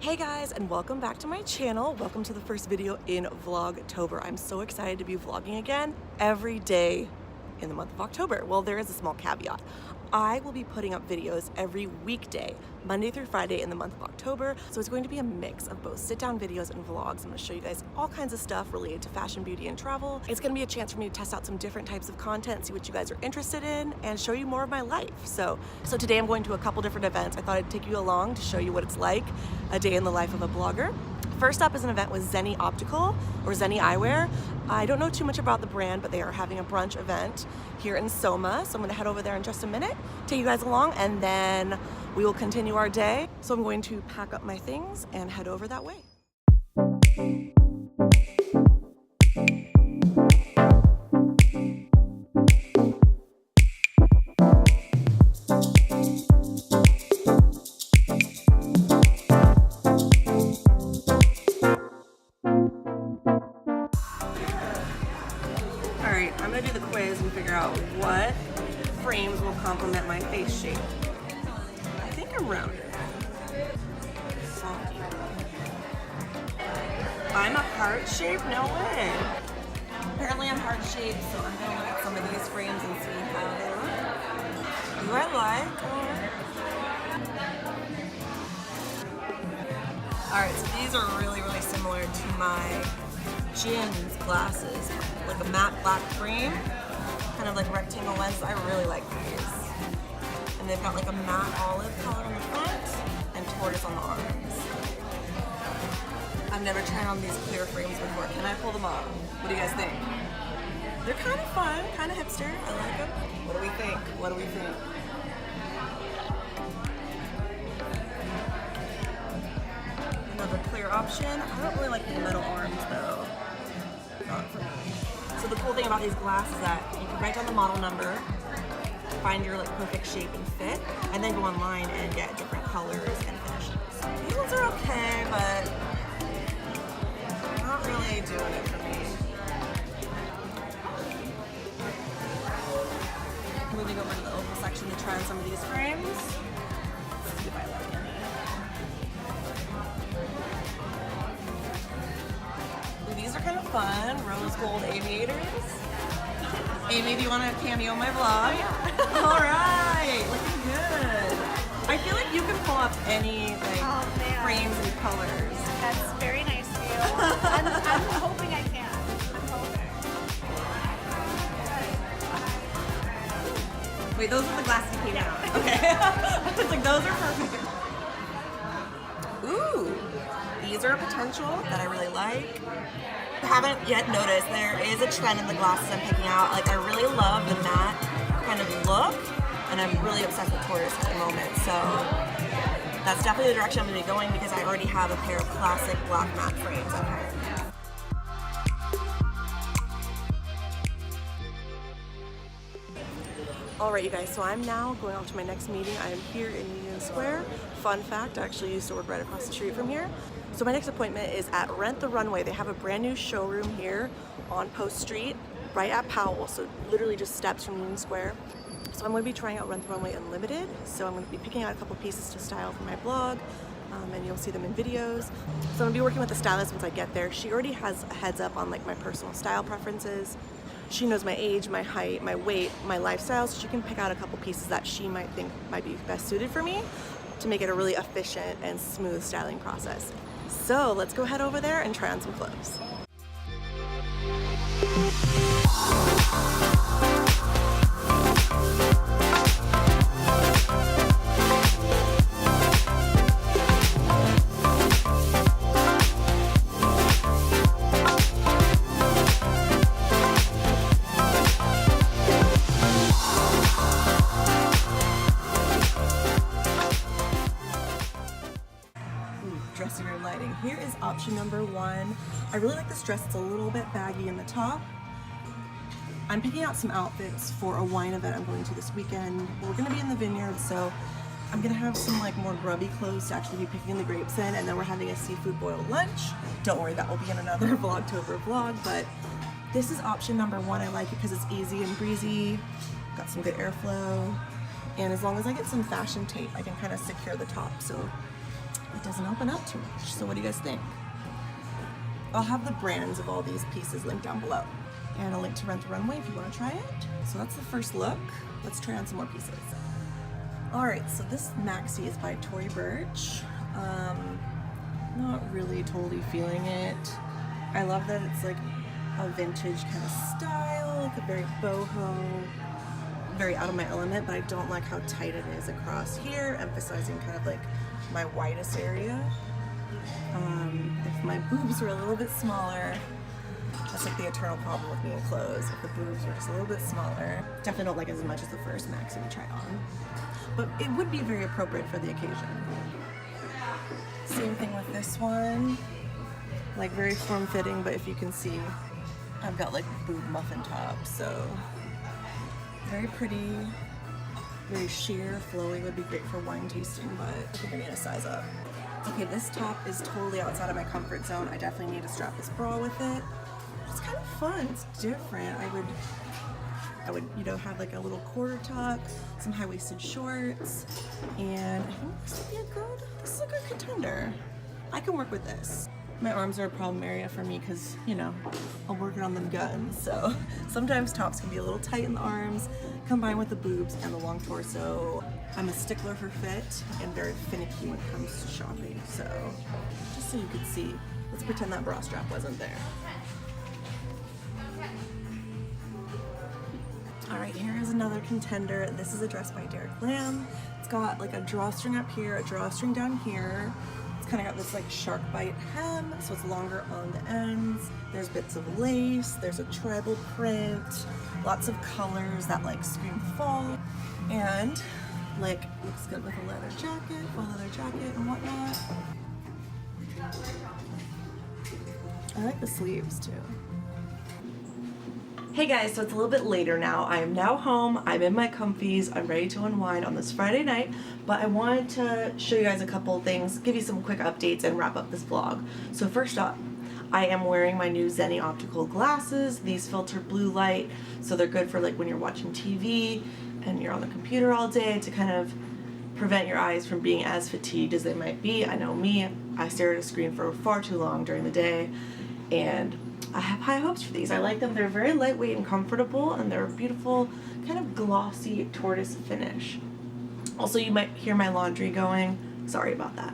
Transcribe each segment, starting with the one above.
Hey guys, and welcome back to my channel. Welcome to the first video in Vlogtober. I'm so excited to be vlogging again every day in the month of October. Well, there is a small caveat. I will be putting up videos every weekday, Monday through Friday in the month of October. So it's going to be a mix of both sit-down videos and vlogs. I'm gonna show you guys all kinds of stuff related to fashion, beauty, and travel. It's gonna be a chance for me to test out some different types of content, see what you guys are interested in, and show you more of my life. So today I'm going to a couple different events. I thought I'd take you along to show you what it's like, a day in the life of a blogger. First up is an event with Zenni Optical, or Zenni Eyewear. I don't know too much about the brand, but they are having a brunch event here in Soma. So I'm gonna head over there in just a minute, take you guys along, and then we will continue our day. So I'm going to pack up my things and head over that way. Alright, I'm gonna do the quiz and figure out what frames will complement my face shape. I think I'm rounded. I'm a heart shape? No way. Apparently I'm heart shaped, so I'm gonna look at some of these frames and see how they look. Do I like? Alright, so these are really similar to my Jin's glasses, like a matte black frame, kind of like rectangle lens. I really like these. And they've got like a matte olive color in the front and tortoise on the arms. I've never tried on these clear frames before. Can I pull them off? What do you guys think? They're kind of fun, kind of hipster. I like them. What do we think? What do we think? Another clear option. I don't really like the metal arms though. Not for me. So the cool thing about these glasses is that you can write down the model number, find your like perfect shape and fit, and then go online and get different colors and finishes. These ones are okay, but not really doing it for me. Moving over to the opal section to try on some of these frames. Let's see if I like any. These are kind of fun, rose gold aviators. Amy, do you want to cameo my vlog? Yeah. All right, looking good. I feel like you can pull up any frames and colors. That's very nice of you. I'm hoping I can. I'm hoping. Wait, those are the glasses you came out. Okay. I was like, those are perfect. Ooh, these are a potential that I really like. Haven't yet noticed there is a trend in the glasses I'm picking out. Like I really love the matte kind of look, and I'm really obsessed with tortoise at the moment. So that's definitely the direction I'm going to be going because I already have a pair of classic black matte frames at home. Alright you guys, so I'm now going on to my next meeting. I am here in Union Square. Fun fact, I actually used to work right across the street from here. So my next appointment is at Runway. They have a brand new showroom here on Post Street, right at Powell, so literally just steps from Union Square. So I'm going to be trying out Runway Unlimited. So I'm going to be picking out a couple pieces to style for my blog, and you'll see them in videos. So I'm going to be working with the stylist once I get there. She already has a heads up on like my personal style preferences. She knows my age, my height, my weight, my lifestyle, so she can pick out a couple pieces that she might think might be best suited for me to make it a really efficient and smooth styling process. So let's go head over there and try on some clothes. Dressing room lighting. Here is option number one. I really like this dress. It's a little bit baggy in the top. I'm picking out some outfits for a wine event I'm going to this weekend. We're going to be in the vineyard, so I'm going to have some like more grubby clothes to actually be picking the grapes in, and then we're having a seafood boiled lunch. Don't worry, that will be in another Vlogtober vlog, but this is option number one. I like it because it's easy and breezy, got some good airflow, and as long as I get some fashion tape, I can kind of secure the top. So it doesn't open up too much. So what do you guys think? I'll have the brands of all these pieces linked down below. And a link to Rent the Runway if you want to try it. So that's the first look. Let's try on some more pieces. Alright, so this maxi is by Tory Burch. Not really totally feeling it. I love that it's like a vintage kind of style, like a very boho, very out of my element, but I don't like how tight it is across here, emphasizing kind of like my widest area. If my boobs were a little bit smaller, that's like the eternal problem with me in clothes. If the boobs were just a little bit smaller, definitely don't like it as much as the first maxi we tried on. But it would be very appropriate for the occasion. Same thing with this one. Like very form-fitting, but if you can see, I've got like boob muffin top, so very pretty, very sheer, flowy, would be great for wine tasting, but I think I need to size up. Okay, this top is totally outside of my comfort zone. I definitely need to strap this bra with it. It's kind of fun, it's different. I would, you know, have like a little quarter tuck, some high-waisted shorts, and I think this is a good contender. I can work with this. My arms are a problem area for me because, you know, I'm working on them guns, so sometimes tops can be a little tight in the arms, combined with the boobs and the long torso. I'm a stickler for fit and very finicky when it comes to shopping, so just so you could see, let's pretend that bra strap wasn't there. Alright, here is another contender. This is a dress by Derek Lam. It's got like a drawstring up here, a drawstring down here. It's kind of got this like shark bite hem, so it's longer on the ends. There's bits of lace, there's a tribal print, lots of colors that like scream fall, and like looks good with a leather jacket, full leather jacket and whatnot. I like the sleeves too. Hey guys, so it's a little bit later now. I am now home, I'm in my comfies, I'm ready to unwind on this Friday night, but I wanted to show you guys a couple of things, give you some quick updates, and wrap up this vlog. So first up, I am wearing my new Zenni Optical glasses. These filter blue light, so they're good for like when you're watching TV and you're on the computer all day to kind of prevent your eyes from being as fatigued as they might be. I know me, I stare at a screen for far too long during the day, and I have high hopes for these. I like them. They're very lightweight and comfortable, and they're a beautiful kind of glossy tortoise finish. Also, you might hear my laundry going. Sorry about that.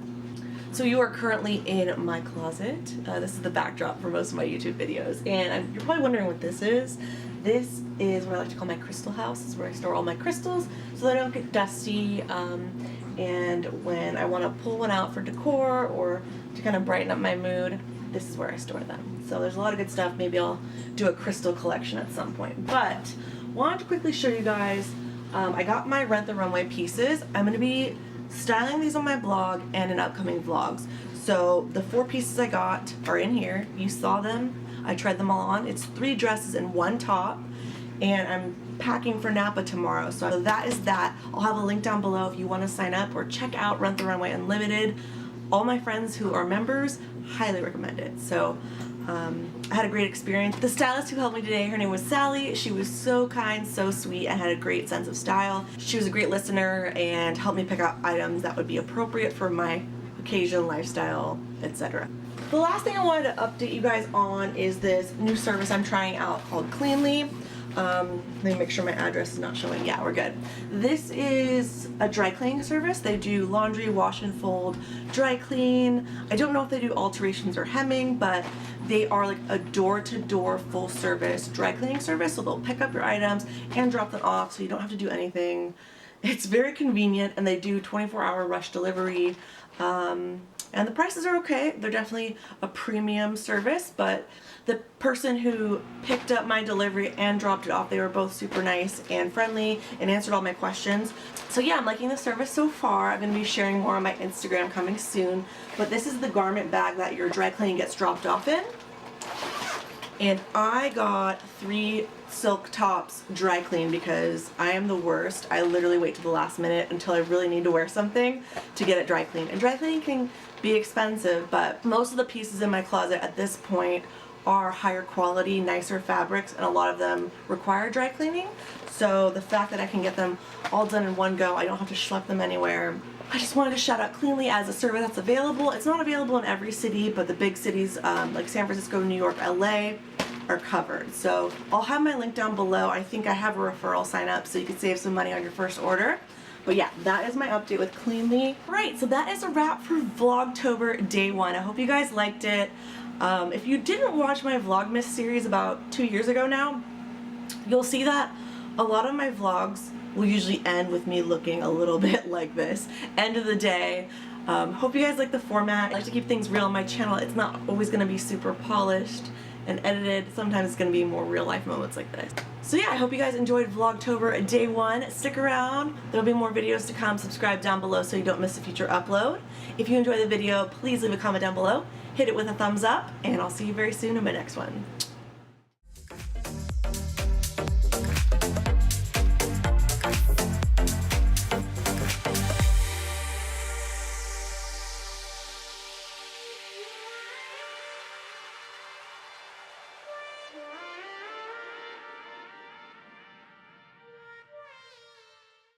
So you are currently in my closet. This is the backdrop for most of my YouTube videos, and you're probably wondering what this is. This is what I like to call my crystal house. This is where I store all my crystals so they don't get dusty, and when I want to pull one out for decor or to kind of brighten up my mood, this is where I store them. So there's a lot of good stuff. Maybe I'll do a crystal collection at some point. But wanted to quickly show you guys, I got my Rent the Runway pieces. I'm going to be styling these on my blog and in upcoming vlogs. So the 4 pieces I got are in here. You saw them. I tried them all on. It's 3 dresses and 1 top. And I'm packing for Napa tomorrow. So that is that. I'll have a link down below if you want to sign up or check out Rent the Runway Unlimited. All my friends who are members highly recommend it. So I had a great experience. The stylist who helped me today, her name was Sally. She was so kind, so sweet, and had a great sense of style. She was a great listener and helped me pick out items that would be appropriate for my occasion, lifestyle, etc. The last thing I wanted to update you guys on is this new service I'm trying out called Cleanly. Let me make sure my address is not showing. Yeah, we're good. This is a dry cleaning service. They do laundry, wash and fold, dry clean. I don't know if they do alterations or hemming, but they are like a door-to-door full service dry cleaning service. So they'll pick up your items and drop them off so you don't have to do anything. It's very convenient, and they do 24-hour rush delivery. And the prices are okay. They're definitely a premium service, but the person who picked up my delivery and dropped it off, they were both super nice and friendly and answered all my questions. So yeah, I'm liking the service so far. I'm going to be sharing more on my Instagram coming soon. But this is the garment bag that your dry cleaning gets dropped off in. And I got 3 silk tops dry clean because I am the worst. I literally wait to the last minute until I really need to wear something to get it dry cleaned. And dry cleaning can be expensive, but most of the pieces in my closet at this point are higher quality, nicer fabrics, and a lot of them require dry cleaning. So the fact that I can get them all done in one go, I don't have to schlep them anywhere, I just wanted to shout out Cleanly as a service that's available. It's not available in every city, but the big cities like San Francisco, New York, LA are covered. So I'll have my link down below. I think I have a referral sign up so you can save some money on your first order. But yeah, that is my update with Cleanly. Right, so that is a wrap for Vlogtober day 1. I hope you guys liked it. If you didn't watch my Vlogmas series about 2 years ago now, you'll see that a lot of my vlogs will usually end with me looking a little bit like this. End of the day. Hope you guys like the format. I like to keep things real on my channel. It's not always going to be super polished and edited. Sometimes it's going to be more real life moments like this. So yeah, I hope you guys enjoyed Vlogtober day 1. Stick around. There'll be more videos to come. Subscribe down below so you don't miss a future upload. If you enjoy the video, please leave a comment down below. Hit it with a thumbs up, and I'll see you very soon in my next one.